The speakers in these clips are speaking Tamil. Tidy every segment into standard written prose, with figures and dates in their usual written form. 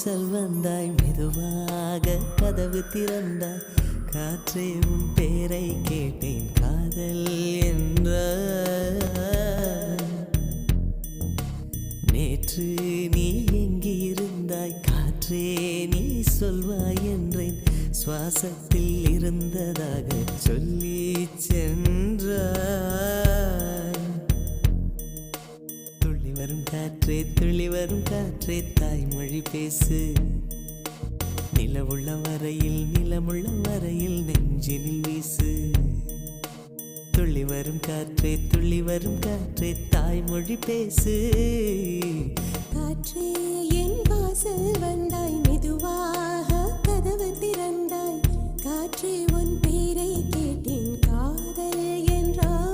வாசல் வந்தாய் மெதுவாக கதவு திறந்தாய் காற்றே உன் பேரை கேட்டேன் காதல் என்ற நேற்று நீ எங்கே இருந்தாய் காற்றே நீ சொல்வாய் என்றேன் சுவாசத்தில் இருந்ததாக சொல்லி சென்றாய் துள்ளி வரும் காற்றே தாய்மொழி பேசு நிலமுள்ள வரையில் நெஞ்சினில் வீசு துள்ளி வரும் காற்றே தாய்மொழி பேசு காற்றே என் வாசல் வந்தாய் மெதுவாக கதவு திறந்தாய் காற்றே உன் பேரை கேட்டேன் காதல் என்றாய்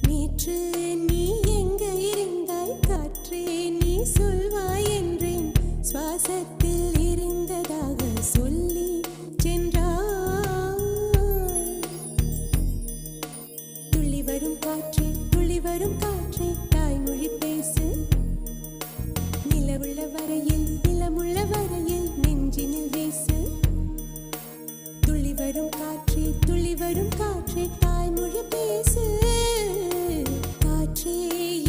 நேற்று நீ எங்க இருந்தாய் காற்றே நீ சொல்வாய் என்றேன் சுவாசத்தில் இருந்ததாக சொல்லி சென்றாய் துள்ளி வரும் காற்றே தாய்மொழி பேசு நிலமுள்ள வரையில் நெஞ்சினில் வீசு துள்ளி வரும் காற்றே தாய்மொழி பேசு காற்றே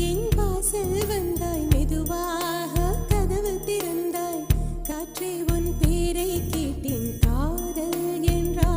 என் வாசல் வந்தாய் மெதுவாக கதவு திறந்தாய் காற்றே உன் பேரை கேட்டேன் காதல் என்றாய்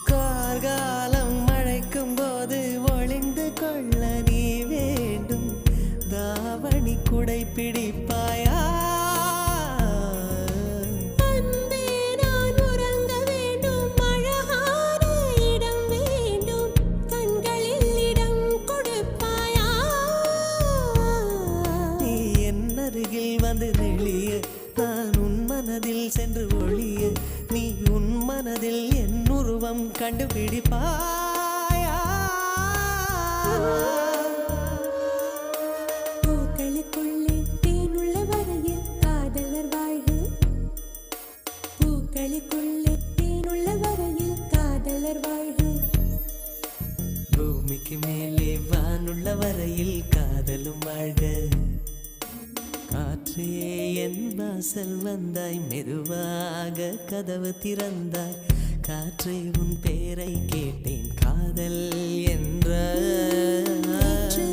கார்காலம் மழைக்கும் போது ஒளிந்து கொள்ள நீ வேண்டும் தாவணி குடை பிடிப்பாயா அன்பே நான் உறங்க வேண்டும் அழகான இடம் வேண்டும் கண்களில் இடம் கொடுப்பாயா நீ என் அருகில் வந்து நெளிய நான் உன் மனதில் சென்று ஒளிய நீ உன் மனதில் என் உருவம் கண்டுபிடிப்பாயா பூக்களுக்குள்ளே தேனுள்ள வரையில் காதலர் வாழ்வு பூக்களுக்குள்ளே தேனுள்ள வரையில் காதலர் வாழ்வு பூமிக்கு மேலே வானுள்ள வரையில் காதலும் வாழ்க காற்றே என் வாசல் வந்தாய் மெதுவாக கதவு திறந்தாய் காற்றே உன் பேரை கேட்டேன் காதல் என்ற நேற்று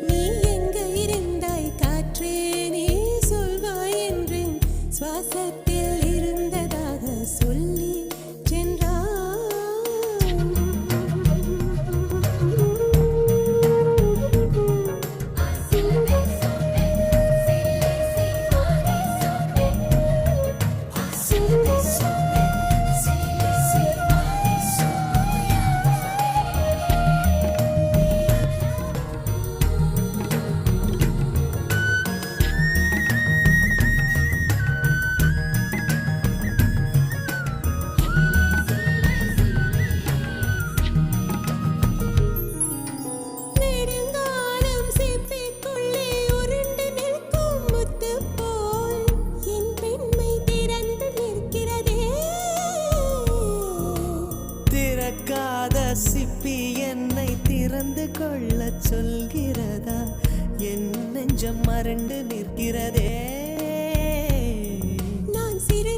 நீ எங்க இருந்தாய் காற்றே நீ சொல்வாய் என்றேன் சுவாசத்தில் இருந்ததாக சொல்லி சிப்பி என்னை திறந்து கொள்ள சொல்கிறதா என் நெஞ்சம் மறண்டு நிற்கிறதே நான் சிறு